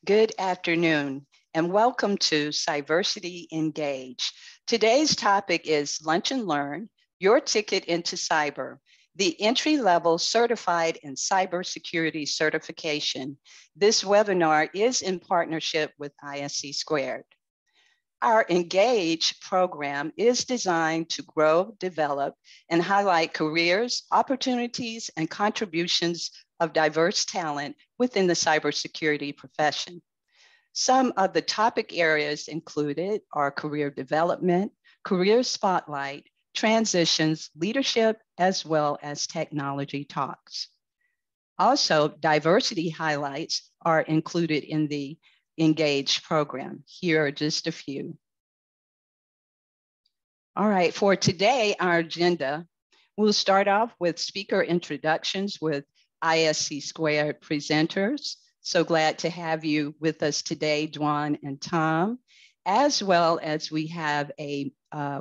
Good afternoon, and welcome to Cyversity Engage. Today's topic is Lunch and Learn, Your Ticket into Cyber, the entry-level certified in cybersecurity certification. This webinar is in partnership with ISC Squared. Our Engage program is designed to grow, develop, and highlight careers, opportunities, and contributions of diverse talent within the cybersecurity profession. Some of the topic areas included are career development, career spotlight, transitions, leadership, as well as technology talks. Also, diversity highlights are included in the Engage program. Here are just a few. All right, for today, our agenda, we'll start off with speaker introductions with ISC Squared presenters. So glad to have you with us today, Dwan and Tom, as well as we have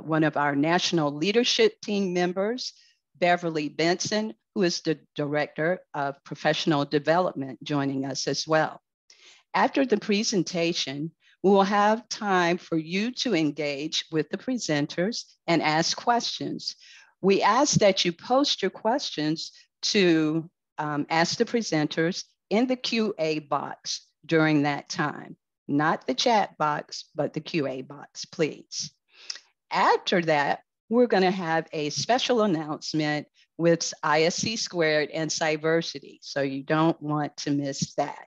one of our national leadership team members, Beverly Benson, who is the Director of Professional Development, joining us as well. After the presentation, we will have time for you to engage with the presenters and ask questions. We ask that you post your questions to ask the presenters in the QA box during that time, not the chat box, but the QA box, please. After that, we're going to have a special announcement with ISC Squared and Cyversity, so you don't want to miss that.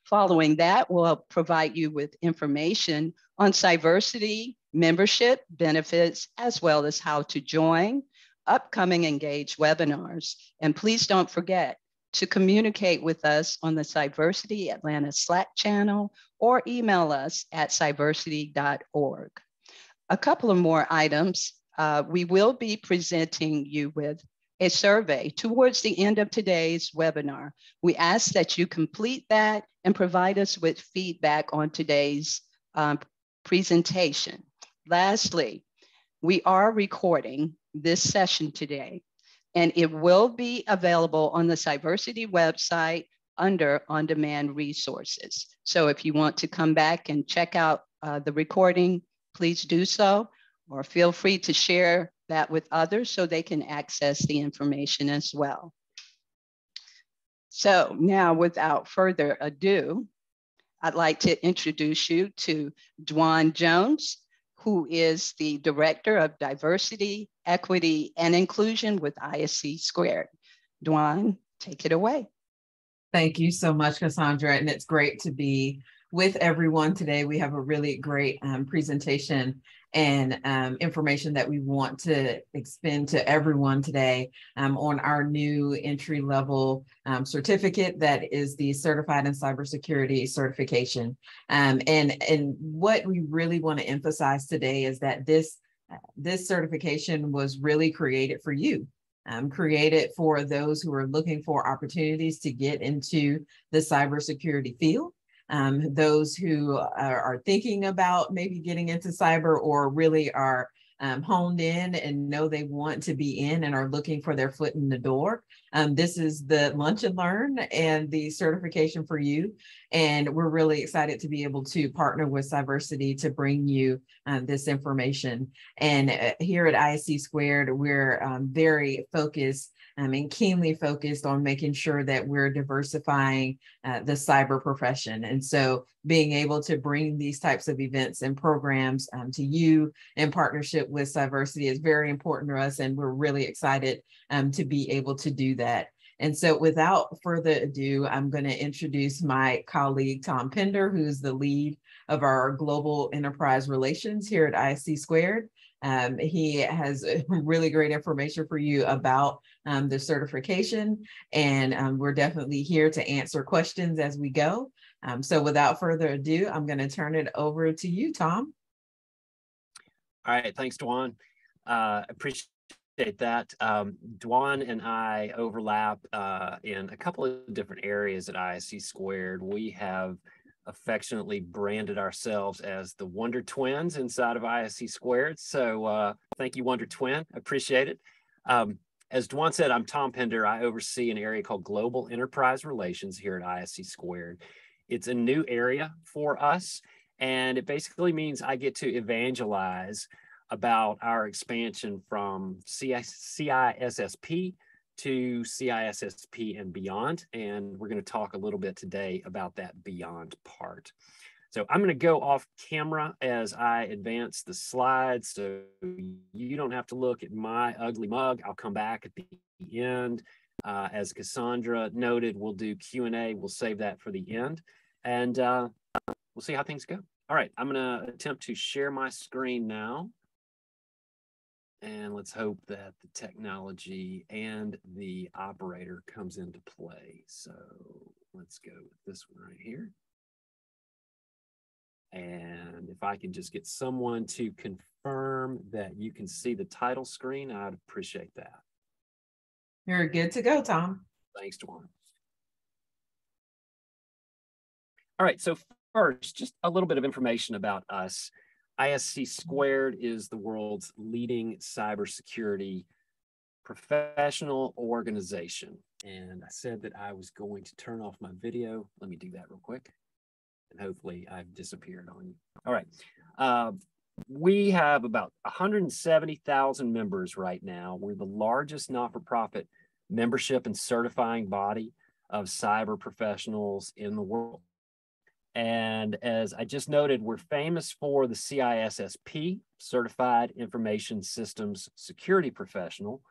Following that, we'll provide you with information on Cyversity membership benefits, as well as how to join upcoming Engage webinars. And please don't forget to communicate with us on the Cyversity Atlanta Slack channel or email us at cyversity.org. A couple of more items. We will be presenting you with a survey towards the end of today's webinar. We ask that you complete that and provide us with feedback on today's presentation. Lastly, we are recording this session today, and it will be available on the Cyversity website under on-demand resources. So if you want to come back and check out the recording, please do so, or feel free to share that with others so they can access the information as well. So now, without further ado, I'd like to introduce you to Dwan Jones, who is the Director of Diversity, Equity, and Inclusion with ISC Squared. Dwan, take it away. Thank you so much, Cassandra, and it's great to be with everyone today. We have a really great presentation and information that we want to expend to everyone today on our new entry-level certificate that is the Certified in Cybersecurity certification. And what we really want to emphasize today is that this certification was really created for you. Created for those who are looking for opportunities to get into the cybersecurity field. Those who are thinking about maybe getting into cyber or really are honed in and know they want to be in and are looking for their foot in the door. This is the Lunch and Learn and the certification for you. And we're really excited to be able to partner with Cyversity to bring you this information. And here at ISC Squared, we're very focused and keenly focused on making sure that we're diversifying the cyber profession. And so being able to bring these types of events and programs to you in partnership with Cyversity is very important to us. And we're really excited to be able to do that. And so without further ado, I'm going to introduce my colleague, Tom Pender, who's the lead of our global enterprise relations here at ISC Squared. He has really great information for you about the certification, and we're definitely here to answer questions as we go. So without further ado, I'm going to turn it over to you, Tom. All right, thanks, Dwan. Appreciate that. Dwan and I overlap in a couple of different areas at ISC Squared. We have affectionately branded ourselves as the Wonder Twins inside of ISC Squared. So thank you, Wonder Twin. I appreciate it. As Dwan said, I'm Tom Pender. I oversee an area called Global Enterprise Relations here at ISC Squared. It's a new area for us, and it basically means I get to evangelize about our expansion from CISSP to CISSP and beyond. And we're going to talk a little bit today about that beyond part. So I'm going to go off camera as I advance the slides, so you don't have to look at my ugly mug. I'll come back at the end. As Cassandra noted, we'll do Q&A. We'll save that for the end, and we'll see how things go. All right, I'm going to attempt to share my screen now. And let's hope that the technology and the operator comes into play. So let's go with this one right here. And if I can just get someone to confirm that you can see the title screen, I'd appreciate that. You're good to go, Tom. Thanks, Dwan. All right, so first, just a little bit of information about us. ISC Squared is the world's leading cybersecurity professional organization. And I said that I was going to turn off my video. Let me do that real quick. And hopefully I've disappeared on you. All right. We have about 170,000 members right now. We're the largest not-for-profit membership and certifying body of cyber professionals in the world. And as I just noted, we're famous for the CISSP, Certified Information Systems Security Professional.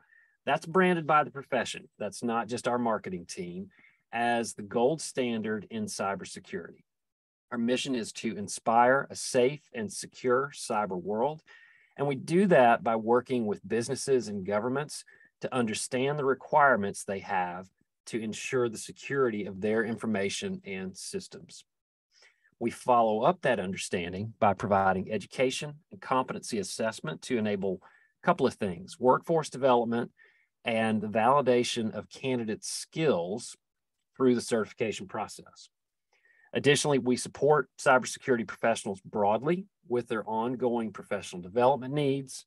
That's branded by the profession. That's not just our marketing team, as the gold standard in cybersecurity. Our mission is to inspire a safe and secure cyber world. And we do that by working with businesses and governments to understand the requirements they have to ensure the security of their information and systems. We follow up that understanding by providing education and competency assessment to enable a couple of things: workforce development and the validation of candidates' skills through the certification process. Additionally, we support cybersecurity professionals broadly with their ongoing professional development needs.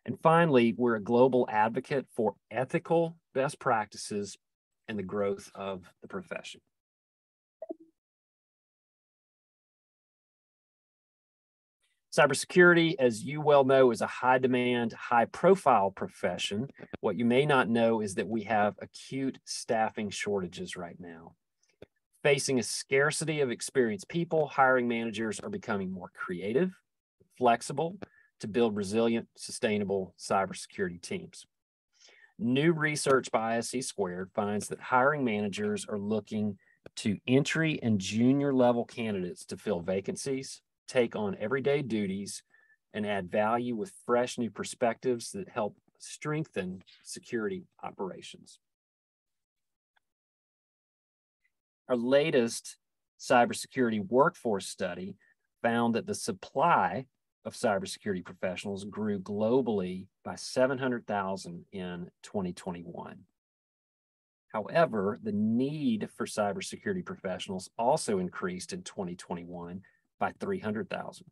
And finally, we're a global advocate for ethical best practices and the growth of the profession. Cybersecurity, as you well know, is a high-demand, high-profile profession. What you may not know is that we have acute staffing shortages right now. Facing a scarcity of experienced people, hiring managers are becoming more creative, flexible to build resilient, sustainable cybersecurity teams. New research by ISC Squared finds that hiring managers are looking to entry and junior level candidates to fill vacancies, take on everyday duties, and add value with fresh new perspectives that help strengthen security operations. Our latest cybersecurity workforce study found that the supply of cybersecurity professionals grew globally by 700,000 in 2021. However, the need for cybersecurity professionals also increased in 2021 by 300,000.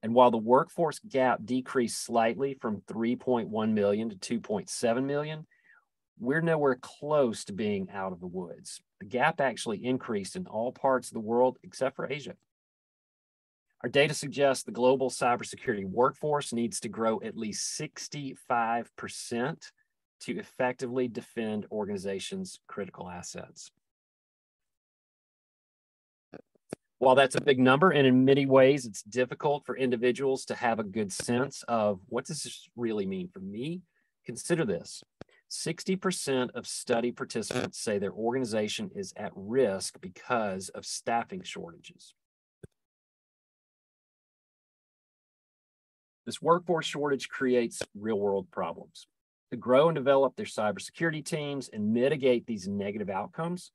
And while the workforce gap decreased slightly from 3.1 million to 2.7 million, we're nowhere close to being out of the woods. The gap actually increased in all parts of the world except for Asia. Our data suggests the global cybersecurity workforce needs to grow at least 65% to effectively defend organizations' critical assets. While that's a big number, and in many ways it's difficult for individuals to have a good sense of what does this really mean for me, consider this. 60% of study participants say their organization is at risk because of staffing shortages. This workforce shortage creates real-world problems. To grow and develop their cybersecurity teams and mitigate these negative outcomes,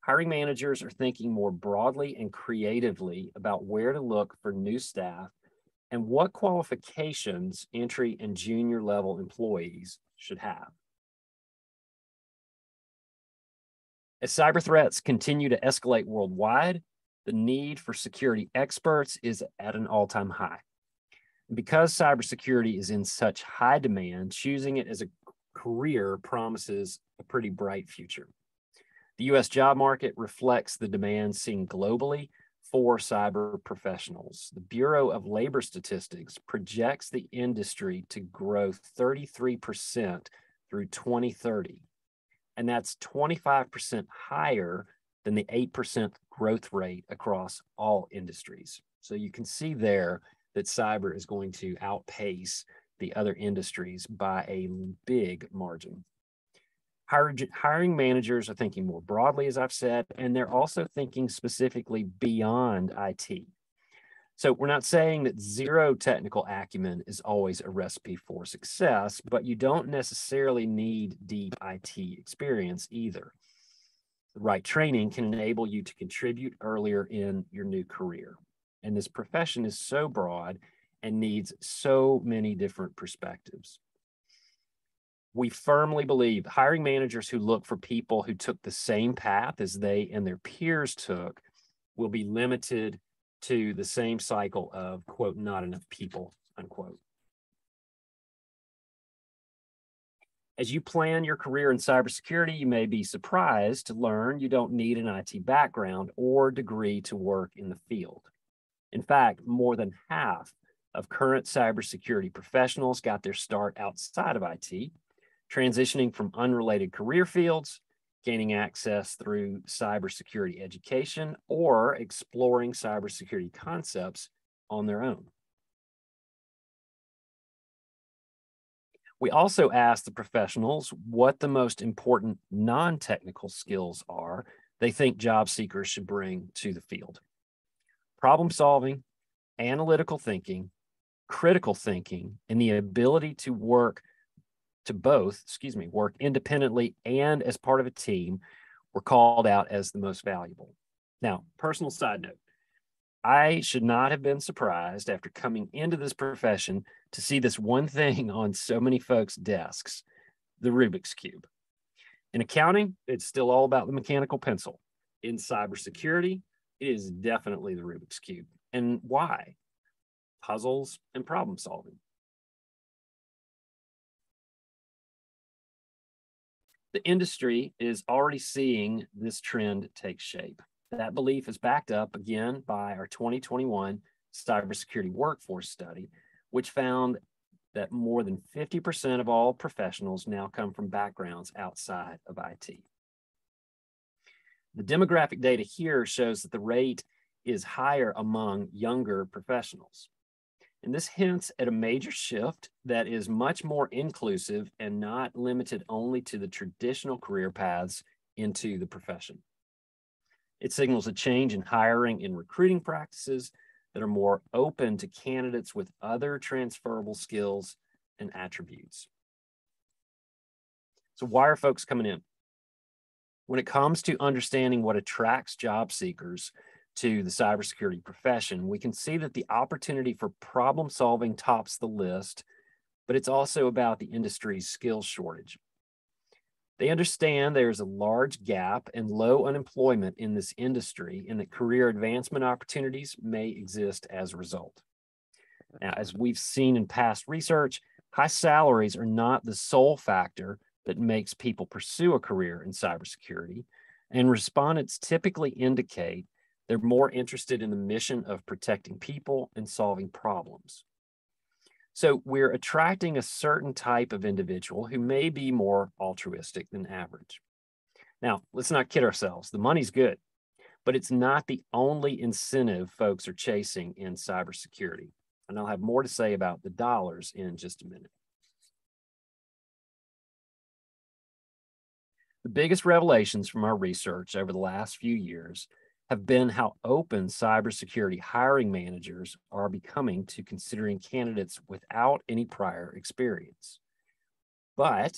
hiring managers are thinking more broadly and creatively about where to look for new staff and what qualifications entry and junior level employees should have. As cyber threats continue to escalate worldwide, the need for security experts is at an all-time high. Because cybersecurity is in such high demand, choosing it as a career promises a pretty bright future. The U.S. job market reflects the demand seen globally for cyber professionals. The Bureau of Labor Statistics projects the industry to grow 33% through 2030, and that's 25% higher than the 8% growth rate across all industries. So you can see there that cyber is going to outpace the other industries by a big margin. Hiring managers are thinking more broadly, as I've said, and they're also thinking specifically beyond IT. So we're not saying that zero technical acumen is always a recipe for success, but you don't necessarily need deep IT experience either. The right training can enable you to contribute earlier in your new career. And this profession is so broad and needs so many different perspectives. We firmly believe hiring managers who look for people who took the same path as they and their peers took will be limited to the same cycle of, quote, not enough people, unquote. As you plan your career in cybersecurity, you may be surprised to learn you don't need an IT background or degree to work in the field. In fact, more than half of current cybersecurity professionals got their start outside of IT, transitioning from unrelated career fields, gaining access through cybersecurity education, or exploring cybersecurity concepts on their own. We also asked the professionals what the most important non-technical skills are they think job seekers should bring to the field. Problem solving, analytical thinking, critical thinking, and the ability to work independently and as part of a team were called out as the most valuable. Now, personal side note, I should not have been surprised after coming into this profession to see this one thing on so many folks' desks, the Rubik's Cube. In accounting, it's still all about the mechanical pencil. In cybersecurity, it is definitely the Rubik's Cube. And why? Puzzles and problem solving. The industry is already seeing this trend take shape. That belief is backed up again by our 2021 cybersecurity workforce study, which found that more than 50% of all professionals now come from backgrounds outside of IT. The demographic data here shows that the rate is higher among younger professionals. And this hints at a major shift that is much more inclusive and not limited only to the traditional career paths into the profession. It signals a change in hiring and recruiting practices that are more open to candidates with other transferable skills and attributes. So why are folks coming in? When it comes to understanding what attracts job seekers to the cybersecurity profession, we can see that the opportunity for problem solving tops the list, but it's also about the industry's skills shortage. They understand there's a large gap and low unemployment in this industry and that career advancement opportunities may exist as a result. Now, as we've seen in past research, high salaries are not the sole factor that makes people pursue a career in cybersecurity, and respondents typically indicate they're more interested in the mission of protecting people and solving problems. So we're attracting a certain type of individual who may be more altruistic than average. Now, let's not kid ourselves. The money's good, but it's not the only incentive folks are chasing in cybersecurity. And I'll have more to say about the dollars in just a minute. The biggest revelations from our research over the last few years have been how open cybersecurity hiring managers are becoming to considering candidates without any prior experience, but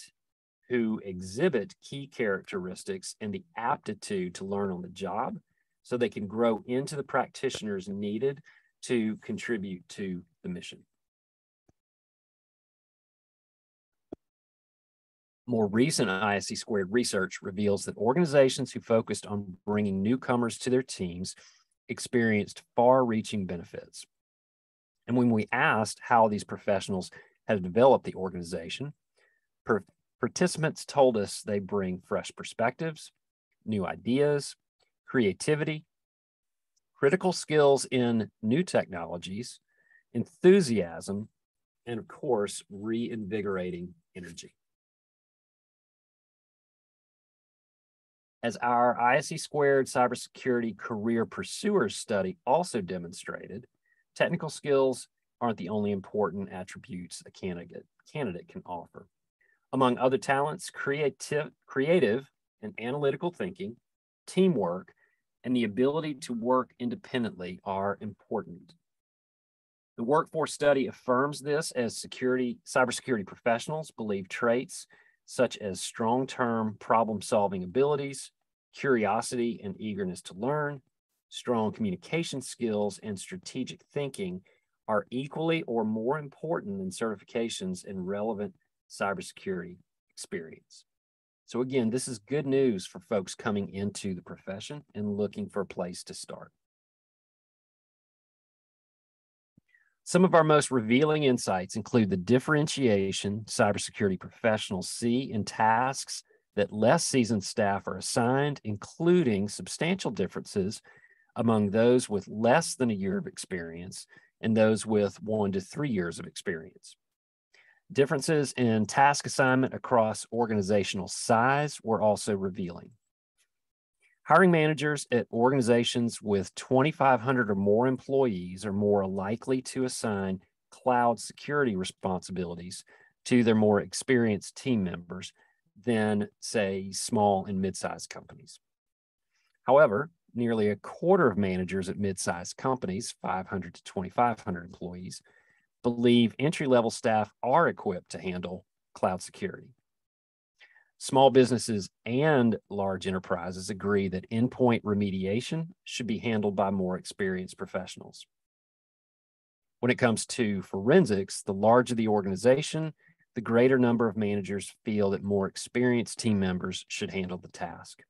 who exhibit key characteristics and the aptitude to learn on the job so they can grow into the practitioners needed to contribute to the mission. More recent ISC Squared research reveals that organizations who focused on bringing newcomers to their teams experienced far-reaching benefits. And when we asked how these professionals had developed the organization, participants told us they bring fresh perspectives, new ideas, creativity, critical skills in new technologies, enthusiasm, and of course, reinvigorating energy. As our ISC Squared Cybersecurity Career Pursuers study also demonstrated, technical skills aren't the only important attributes a candidate can offer. Among other talents, creative and analytical thinking, teamwork, and the ability to work independently are important. The workforce study affirms this as cybersecurity professionals believe traits such as strong-term problem-solving abilities, curiosity and eagerness to learn, strong communication skills, and strategic thinking are equally or more important than certifications in relevant cybersecurity experience. So again, this is good news for folks coming into the profession and looking for a place to start. Some of our most revealing insights include the differentiation cybersecurity professionals see in tasks that less seasoned staff are assigned, including substantial differences among those with less than a year of experience and those with 1 to 3 years of experience. Differences in task assignment across organizational size were also revealing. Hiring managers at organizations with 2,500 or more employees are more likely to assign cloud security responsibilities to their more experienced team members than, say, small and mid-sized companies. However, nearly a quarter of managers at mid-sized companies, 500 to 2,500 employees, believe entry-level staff are equipped to handle cloud security. Small businesses and large enterprises agree that endpoint remediation should be handled by more experienced professionals. When it comes to forensics, the larger the organization, the greater number of managers feel that more experienced team members should handle the task.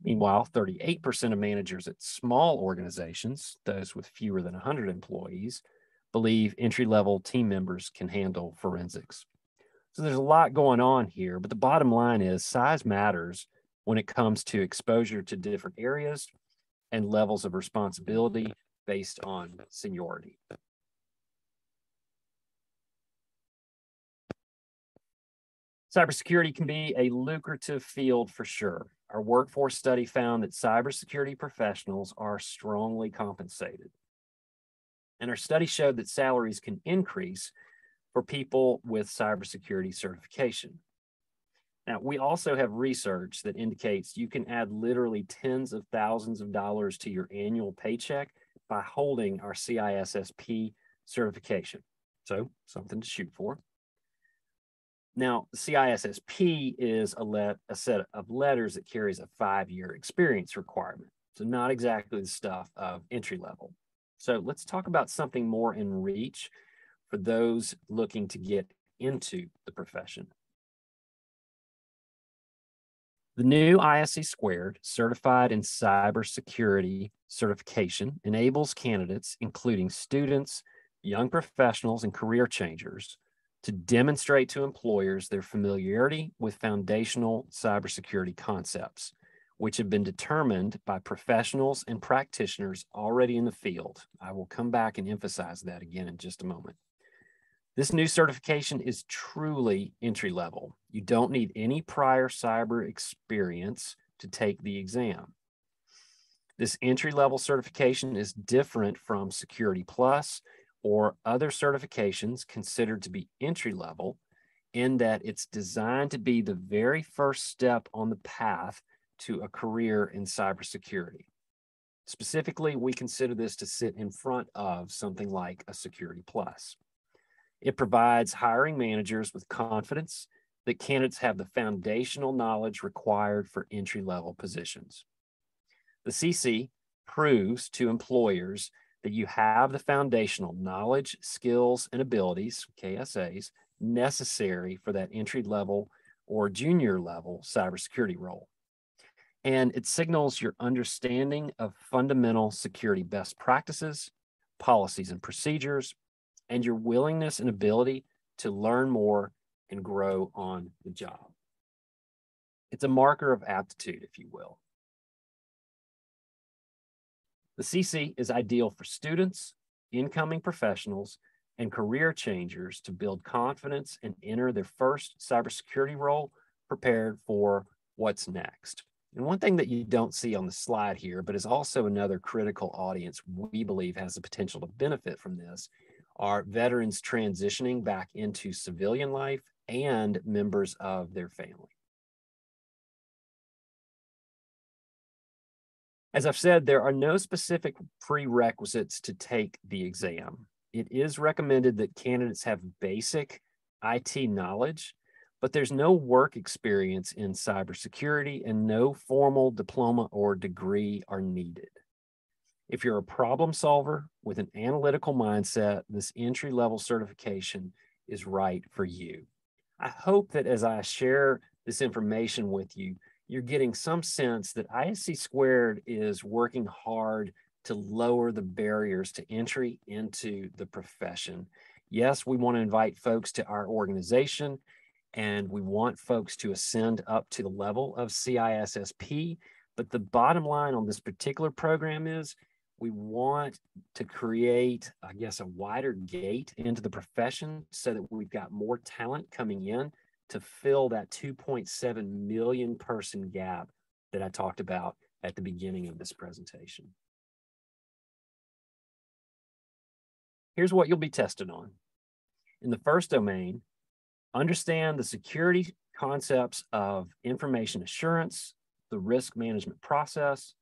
Meanwhile, 38% of managers at small organizations, those with fewer than 100 employees, believe entry-level team members can handle forensics. So there's a lot going on here, but the bottom line is size matters when it comes to exposure to different areas and levels of responsibility based on seniority. Cybersecurity can be a lucrative field for sure. Our workforce study found that cybersecurity professionals are strongly compensated. And our study showed that salaries can increase for people with cybersecurity certification. Now, we also have research that indicates you can add literally tens of thousands of dollars to your annual paycheck by holding our CISSP certification. So, something to shoot for. Now, the CISSP is a set of letters that carries a 5-year experience requirement. So not exactly the stuff of entry level. So let's talk about something more in reach for those looking to get into the profession. The new ISC Squared Certified in Cybersecurity certification enables candidates, including students, young professionals, and career changers, to demonstrate to employers their familiarity with foundational cybersecurity concepts, which have been determined by professionals and practitioners already in the field. I will come back and emphasize that again in just a moment. This new certification is truly entry level. You don't need any prior cyber experience to take the exam. This entry level certification is different from Security Plus or other certifications considered to be entry level in that it's designed to be the very first step on the path to a career in cybersecurity. Specifically, we consider this to sit in front of something like a Security Plus. It provides hiring managers with confidence that candidates have the foundational knowledge required for entry-level positions. The CC proves to employers that you have the foundational knowledge, skills, and abilities, KSAs, necessary for that entry-level or junior-level cybersecurity role. And it signals your understanding of fundamental security best practices, policies and procedures, and your willingness and ability to learn more and grow on the job. It's a marker of aptitude, if you will. The CC is ideal for students, incoming professionals, and career changers to build confidence and enter their first cybersecurity role prepared for what's next. And one thing that you don't see on the slide here, but is also another critical audience we believe has the potential to benefit from this, are veterans transitioning back into civilian life and members of their family. As I've said, there are no specific prerequisites to take the exam. It is recommended that candidates have basic IT knowledge, but there's no work experience in cybersecurity and no formal diploma or degree are needed. If you're a problem solver with an analytical mindset, this entry-level certification is right for you. I hope that as I share this information with you, you're getting some sense that ISC Squared is working hard to lower the barriers to entry into the profession. Yes, we want to invite folks to our organization, and we want folks to ascend up to the level of CISSP. But the bottom line on this particular program is we want to create, I guess, a wider gate into the profession so that we've got more talent coming in to fill that 2.7 million person gap that I talked about at the beginning of this presentation. Here's what you'll be tested on. In the first domain, understand the security concepts of information assurance, the risk management process,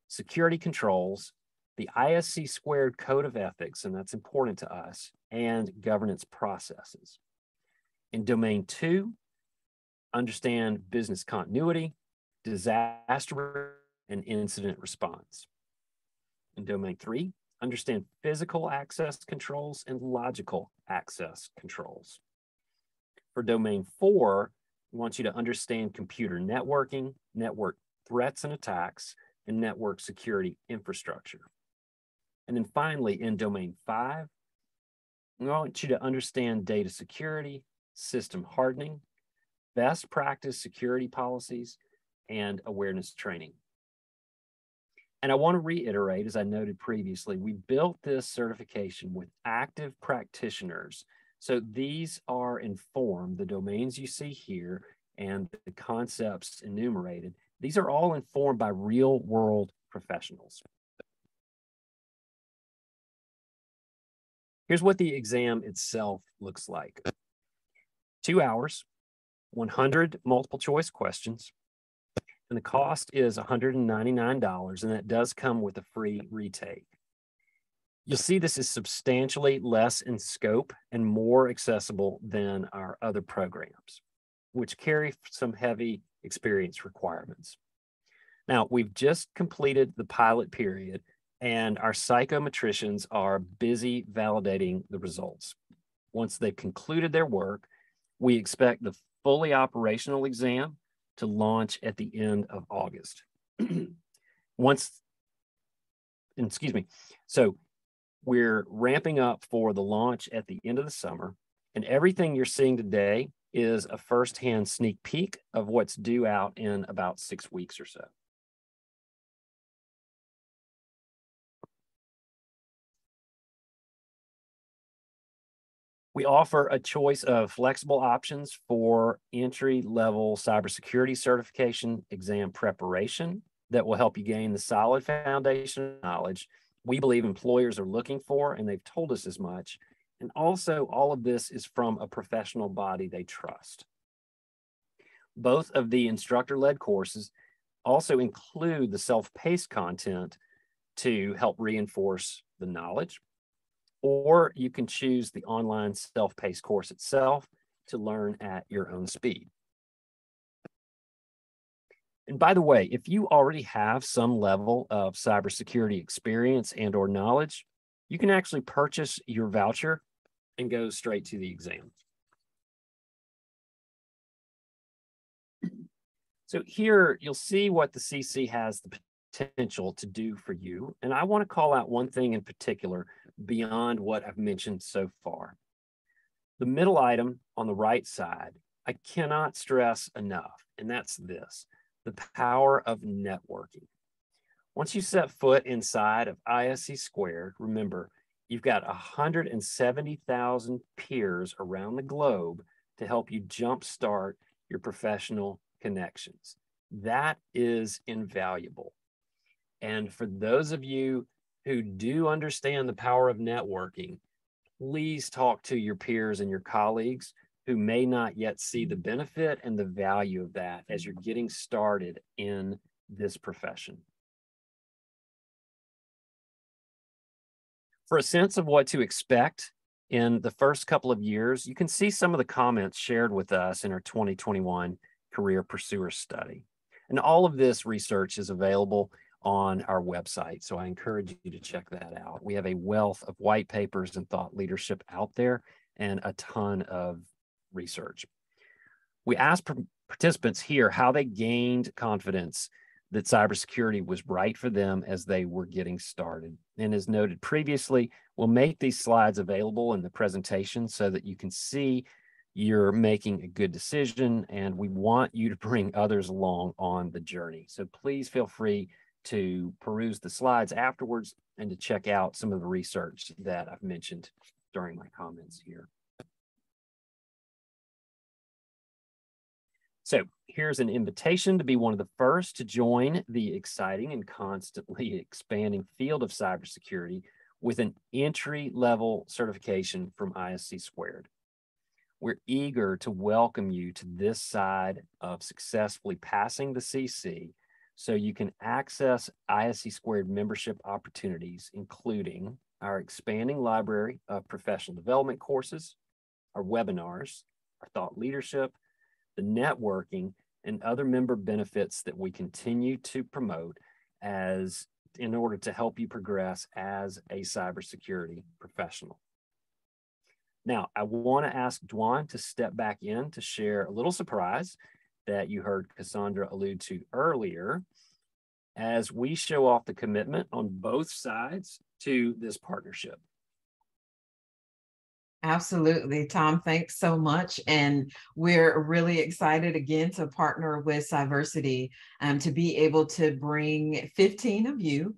security controls, the ISC Squared Code of Ethics, and that's important to us, and governance processes. In domain 2, understand business continuity, disaster and incident response. In domain 3, understand physical access controls and logical access controls. For domain 4, we want you to understand computer networking, network threats and attacks, and network security infrastructure. And then finally, in domain 5, we want you to understand data security, system hardening, best practice security policies, and awareness training. And I want to reiterate, as I noted previously, we built this certification with active practitioners. So these are informed, the domains you see here and the concepts enumerated, these are all informed by real world professionals. Here's what the exam itself looks like. 2 hours, 100 multiple choice questions, and the cost is $199, and that does come with a free retake. You'll see this is substantially less in scope and more accessible than our other programs, which carry some heavy experience requirements. Now, we've just completed the pilot period, and our psychometricians are busy validating the results. Once they've concluded their work, we expect the fully operational exam to launch at the end of August. So we're ramping up for the launch at the end of the summer, and everything you're seeing today is a firsthand sneak peek of what's due out in about 6 weeks or so. We offer a choice of flexible options for entry-level cybersecurity certification exam preparation that will help you gain the solid foundation of knowledge we believe employers are looking for, and they've told us as much. And also, all of this is from a professional body they trust. Both of the instructor-led courses also include the self-paced content to help reinforce the knowledge, or you can choose the online self-paced course itself to learn at your own speed. And by the way, if you already have some level of cybersecurity experience and or knowledge, you can actually purchase your voucher and go straight to the exam. So here you'll see what the CC has the potential to do for you. And I want to call out one thing in particular beyond what I've mentioned so far. The middle item on the right side, I cannot stress enough, and that's this: the power of networking. Once you set foot inside of ISC Squared, remember, you've got 170,000 peers around the globe to help you jumpstart your professional connections. That is invaluable. And for those of you who do understand the power of networking, please talk to your peers and your colleagues who may not yet see the benefit and the value of that as you're getting started in this profession. For a sense of what to expect in the first couple of years, you can see some of the comments shared with us in our 2021 Career Pursuer Study. And all of this research is available on our website, so I encourage you to check that out. We have a wealth of white papers and thought leadership out there and a ton of research. We asked participants here how they gained confidence that cybersecurity was right for them as they were getting started. And as noted previously, we'll make these slides available in the presentation so that you can see you're making a good decision, and we want you to bring others along on the journey. So please feel free to peruse the slides afterwards and to check out some of the research that I've mentioned during my comments here. So here's an invitation to be one of the first to join the exciting and constantly expanding field of cybersecurity with an entry-level certification from ISC Squared. We're eager to welcome you to this side of successfully passing the CC so you can access ISC Squared membership opportunities, including our expanding library of professional development courses, our webinars, our thought leadership, the networking, and other member benefits that we continue to promote in order to help you progress as a cybersecurity professional. Now, I want to ask Dwan to step back in to share a little surprise that you heard Cassandra allude to earlier as we show off the commitment on both sides to this partnership. Absolutely, Tom, thanks so much. And we're really excited again to partner with Cyversity to be able to bring 15 of you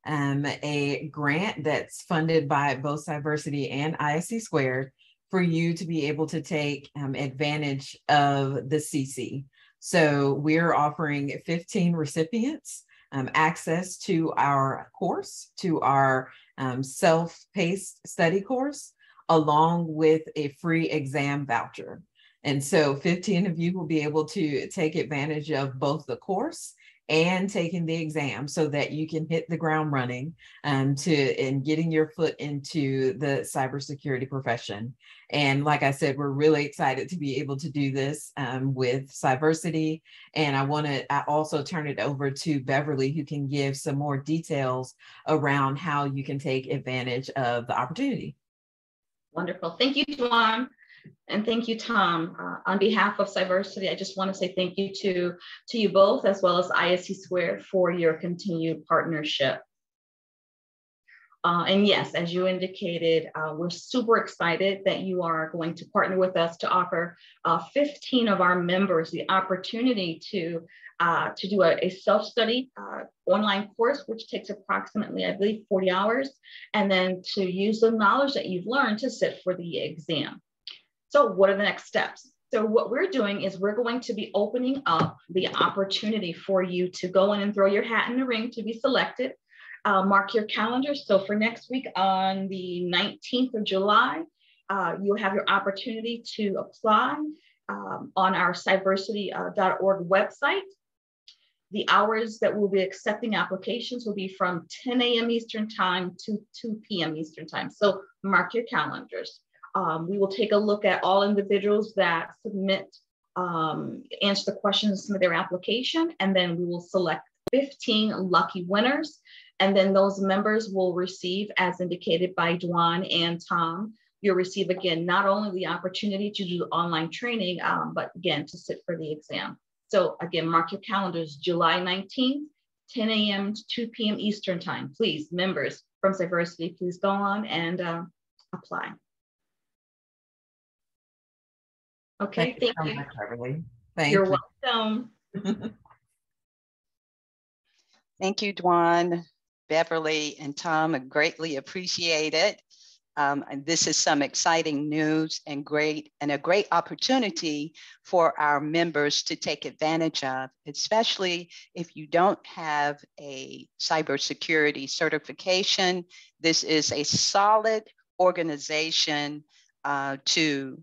a grant that's funded by both Cyversity and ISC Squared for you to be able to take advantage of the CC. So we're offering 15 recipients access to our course, to our self-paced study course, along with a free exam voucher. And so 15 of you will be able to take advantage of both the course and taking the exam so that you can hit the ground running and getting your foot into the cybersecurity profession. And like I said, we're really excited to be able to do this with Cyversity. And I also turn it over to Beverly, who can give some more details around how you can take advantage of the opportunity. Wonderful. Thank you, Dwan. And thank you, Tom. On behalf of Cyversity, I just want to say thank you to you both, as well as ISC Squared, for your continued partnership. And yes, as you indicated, we're super excited that you are going to partner with us to offer 15 of our members the opportunity to do a self-study online course, which takes approximately, I believe, 40 hours, and then to use the knowledge that you've learned to sit for the exam. So what are the next steps? So what we're doing is we're going to be opening up the opportunity for you to go in and throw your hat in the ring to be selected. Mark your calendar. So for next week on the 19th of July, you'll have your opportunity to apply on our cyversity.org website. The hours that we'll be accepting applications will be from 10 a.m. Eastern time to 2 p.m. Eastern time. So mark your calendars. We will take a look at all individuals that submit, answer the questions, submit their application, and then we will select 15 lucky winners. And then those members will receive, as indicated by Dwan and Tom, you'll receive, again, not only the opportunity to do online training, but again, to sit for the exam. So again, mark your calendars, July 19th, 10 a.m. to 2 p.m. Eastern time. Please, members from Cyversity, please go on and apply. Okay, thank you. Much, Beverly. Thank You're you. welcome. Thank you, Dwan, Beverly, and Tom. I greatly appreciate it. And this is some exciting news and a great opportunity for our members to take advantage of, especially if you don't have a cybersecurity certification. This is a solid organization to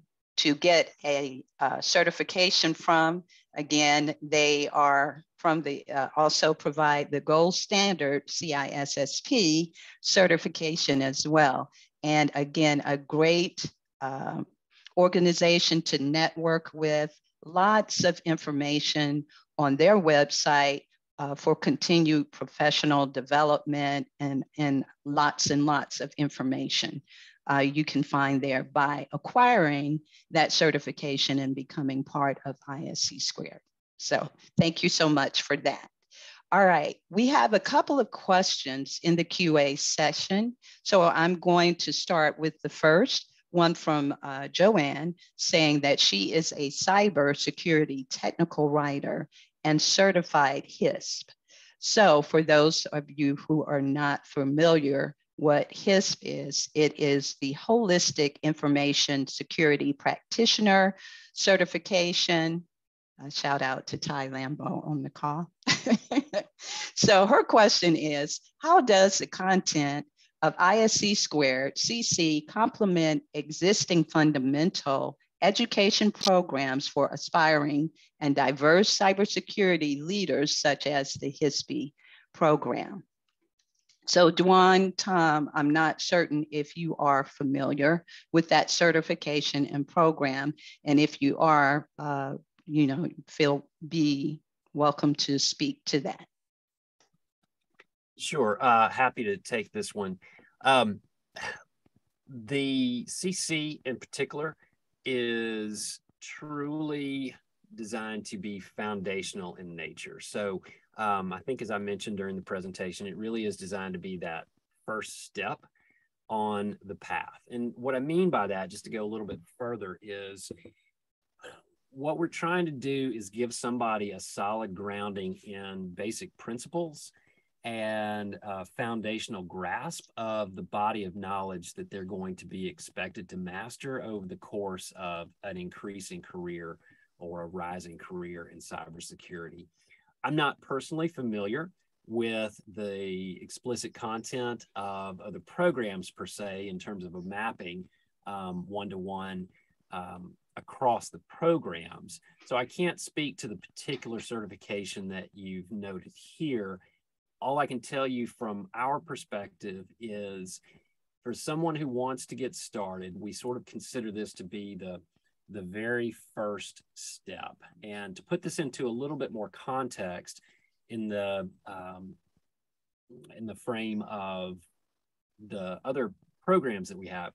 get a certification from. Again, they are from the also provide the gold standard CISSP certification as well. And again, a great organization to network with, lots of information on their website for continued professional development and lots of information you can find there by acquiring that certification and becoming part of ISC Squared. So thank you so much for that. All right, we have a couple of questions in the QA session. So I'm going to start with the first one from Joanne, saying that she is a cybersecurity technical writer and certified HISP. So for those of you who are not familiar what HISP is, it is the Holistic Information Security Practitioner certification. Shout out to Ty Lambo on the call. So her question is, how does the content of ISC Squared CC complement existing fundamental education programs for aspiring and diverse cybersecurity leaders such as the HISP program? So Dwan, Tom, I'm not certain if you are familiar with that certification and program, and if you are, be welcome to speak to that. Sure, happy to take this one. The CC in particular is truly designed to be foundational in nature. So I think, as I mentioned during the presentation, it really is designed to be that first step on the path. And what I mean by that, just to go a little bit further, is what we're trying to do is give somebody a solid grounding in basic principles and a foundational grasp of the body of knowledge that they're going to be expected to master over the course of an increasing career or a rising career in cybersecurity. I'm not personally familiar with the explicit content of the programs per se in terms of a mapping one-to-one across the programs. So I can't speak to the particular certification that you've noted here. All I can tell you from our perspective is, for someone who wants to get started, we sort of consider this to be the very first step. And to put this into a little bit more context in the frame of the other programs that we have,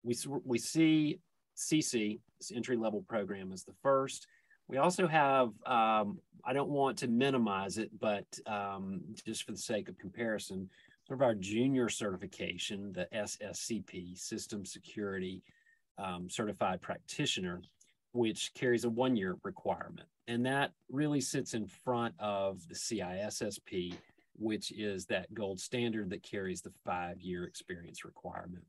we see CC, this entry-level program, as the first. We also have, I don't want to minimize it, but just for the sake of comparison, sort of our junior certification, the SSCP, System Security Certified Practitioner, which carries a 1-year requirement. And that really sits in front of the CISSP, which is that gold standard that carries the 5-year experience requirement.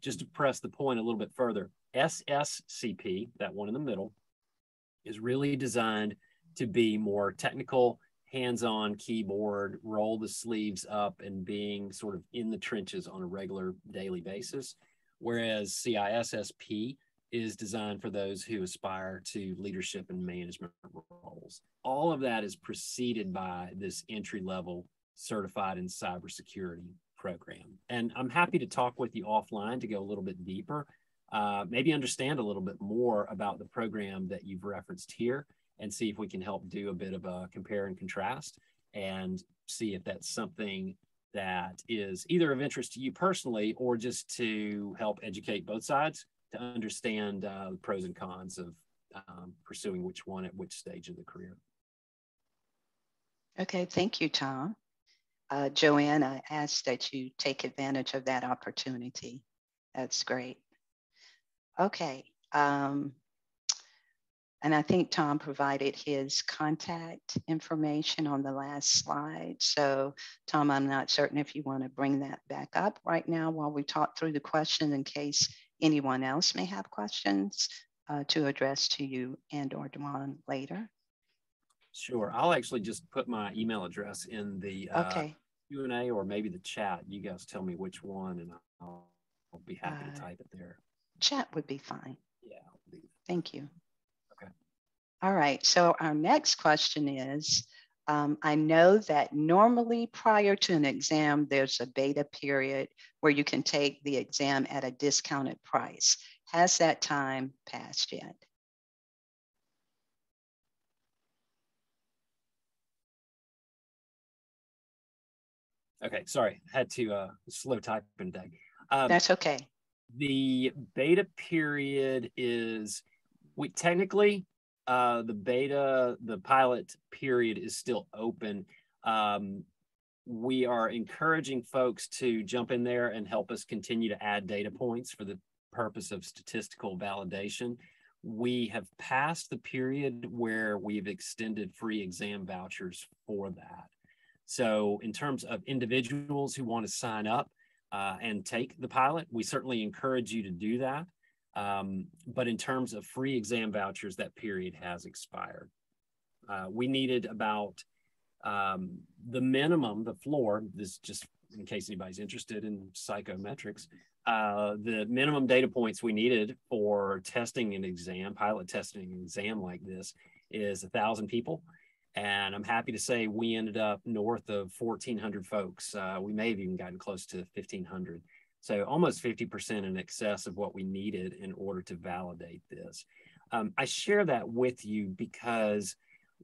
Just to press the point a little bit further, SSCP, that one in the middle, is really designed to be more technical, hands-on keyboard, roll the sleeves up and being sort of in the trenches on a regular daily basis. Whereas CISSP is designed for those who aspire to leadership and management roles. All of that is preceded by this entry-level certified in cybersecurity program. And I'm happy to talk with you offline to go a little bit deeper, maybe understand a little bit more about the program that you've referenced here, and see if we can help do a bit of a compare and contrast and see if that's something that is either of interest to you personally or just to help educate both sides to understand the pros and cons of pursuing which one at which stage of the career. Okay, thank you, Tom. Joanne, I ask that you take advantage of that opportunity. That's great. Okay. And I think Tom provided his contact information on the last slide. So Tom, I'm not certain if you want to bring that back up right now while we talk through the question in case anyone else may have questions to address to you and or Dwan later. Sure, I'll actually just put my email address in the Q&A or maybe the chat. You guys tell me which one and I'll be happy to type it there. Chat would be fine. Yeah. Thank you. Okay. All right, so our next question is, I know that normally prior to an exam, there's a beta period where you can take the exam at a discounted price. Has that time passed yet? Okay, sorry, had to slow type in today. That's okay. The beta period is, technically, the pilot period is still open. We are encouraging folks to jump in there and help us continue to add data points for the purpose of statistical validation. We have passed the period where we've extended free exam vouchers for that. So in terms of individuals who want to sign up and take the pilot, we certainly encourage you to do that. But in terms of free exam vouchers, that period has expired. We needed about the minimum, the floor, this just in case anybody's interested in psychometrics, the minimum data points we needed for testing an exam, pilot testing an exam like this, is 1,000 people. And I'm happy to say we ended up north of 1,400 folks. We may have even gotten close to 1,500. So almost 50% in excess of what we needed in order to validate this. I share that with you because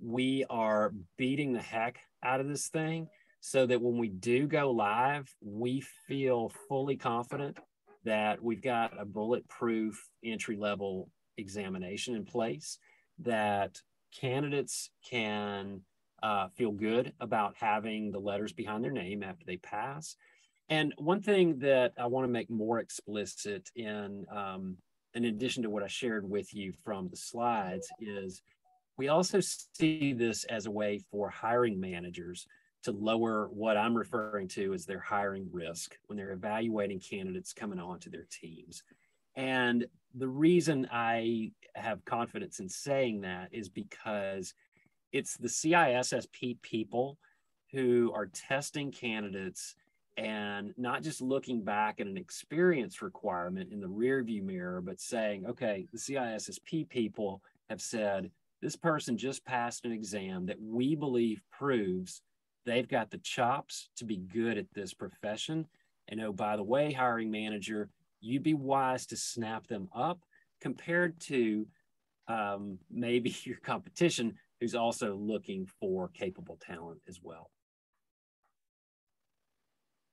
we are beating the heck out of this thing so that when we do go live, we feel fully confident that we've got a bulletproof entry-level examination in place, that candidates can feel good about having the letters behind their name after they pass. And one thing that I want to make more explicit in addition to what I shared with you from the slides is we also see this as a way for hiring managers to lower what I'm referring to as their hiring risk when they're evaluating candidates coming onto their teams. And the reason I have confidence in saying that is because it's the CISSP people who are testing candidates and not just looking back at an experience requirement in the rearview mirror, but saying, okay, the CISSP people have said, this person just passed an exam that we believe proves they've got the chops to be good at this profession. And oh, by the way, hiring manager, you'd be wise to snap them up compared to maybe your competition who's also looking for capable talent as well.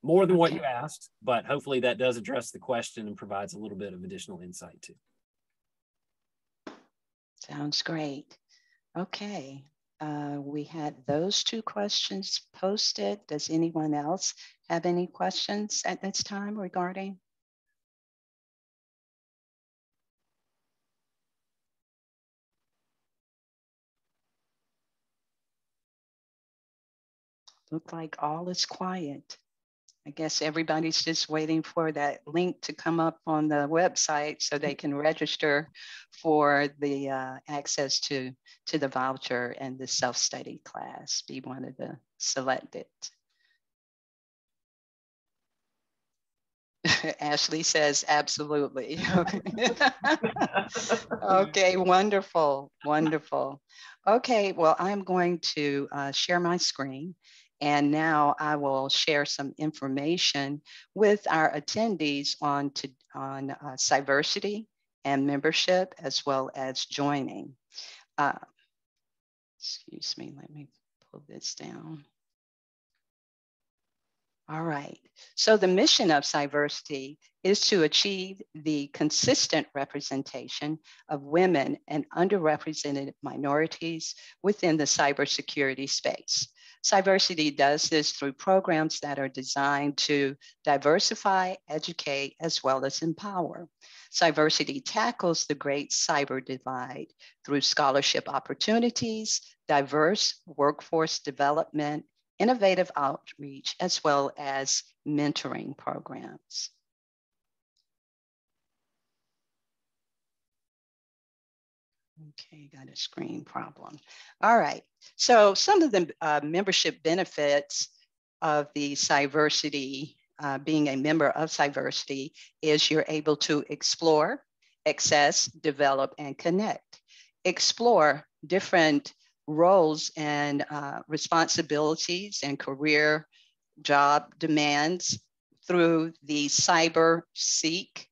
More than what you asked, but hopefully that does address the question and provides a little bit of additional insight too. Sounds great. Okay, we had those two questions posted. Does anyone else have any questions at this time regarding? Look like all is quiet. I guess everybody's just waiting for that link to come up on the website so they can register for the access to the voucher and the self-study class, be one of the selected. Ashley says, absolutely. Okay, wonderful, wonderful. Okay, well, I'm going to share my screen. And now I will share some information with our attendees on Cyversity and membership, as well as joining. Excuse me, let me pull this down. All right, so the mission of Cyversity is to achieve the consistent representation of women and underrepresented minorities within the cybersecurity space. Cyversity does this through programs that are designed to diversify, educate, as well as empower. Cyversity tackles the great cyber divide through scholarship opportunities, diverse workforce development, innovative outreach, as well as mentoring programs. Okay, got a screen problem. All right, so some of the membership benefits of the Cyversity, being a member of Cyversity, is you're able to explore, access, develop, and connect. Explore different roles and responsibilities and career job demands through the Cyberseek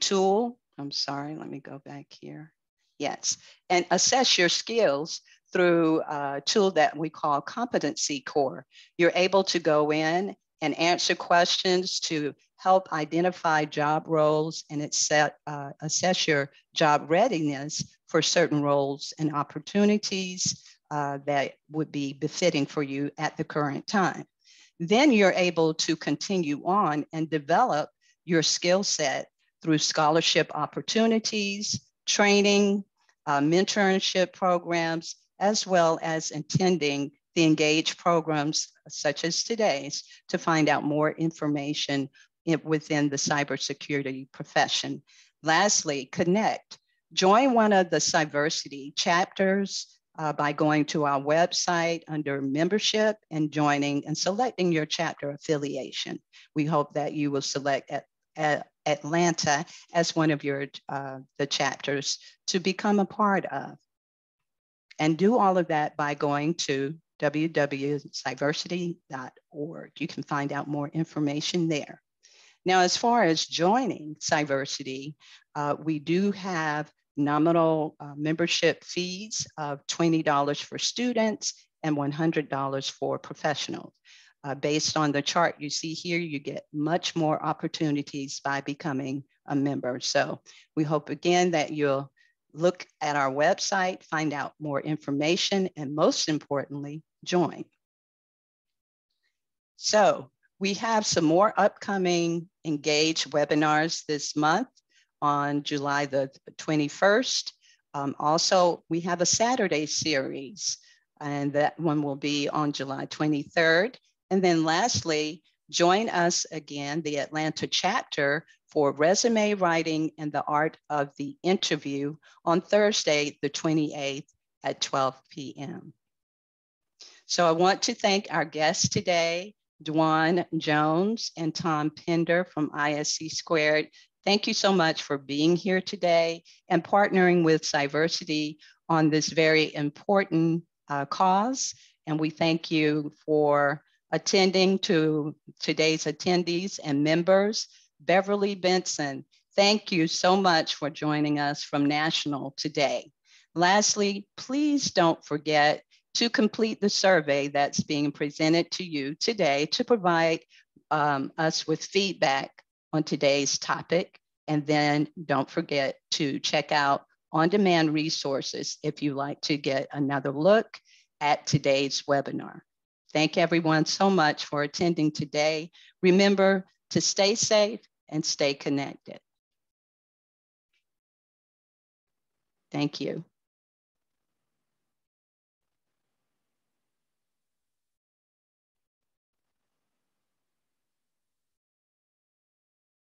tool. I'm sorry, let me go back here. Yes, and assess your skills through a tool that we call Competency Core. You're able to go in and answer questions to help identify job roles and assess your job readiness for certain roles and opportunities that would be befitting for you at the current time. Then you're able to continue on and develop your skill set through scholarship opportunities, training, mentorship programs, as well as attending the Engage programs such as today's to find out more information within the cybersecurity profession. Lastly, connect. Join one of the Cyversity chapters by going to our website under membership and joining and selecting your chapter affiliation. We hope that you will select Atlanta as one of your the chapters to become a part of. And do all of that by going to www.cyversity.org. You can find out more information there. Now, as far as joining Cyversity, we do have nominal membership fees of $20 for students and $100 for professionals. Based on the chart you see here, you get much more opportunities by becoming a member. So we hope again that you'll look at our website, find out more information, and most importantly, join. So we have some more upcoming Engage webinars this month on July the 21st. Also, we have a Saturday series, and that one will be on July 23rd. And then lastly, join us again, the Atlanta chapter, for resume writing and the art of the interview on Thursday, the 28th at 12 p.m. So I want to thank our guests today, Dwan Jones and Tom Pender from ISC Squared. Thank you so much for being here today and partnering with Cyversity on this very important cause. And we thank you for attending to today's attendees and members. Beverly Benson, thank you so much for joining us from National today. Lastly, please don't forget to complete the survey that's being presented to you today to provide us with feedback on today's topic. And then don't forget to check out on-demand resources if you'd like to get another look at today's webinar. Thank everyone so much for attending today. Remember to stay safe and stay connected. Thank you.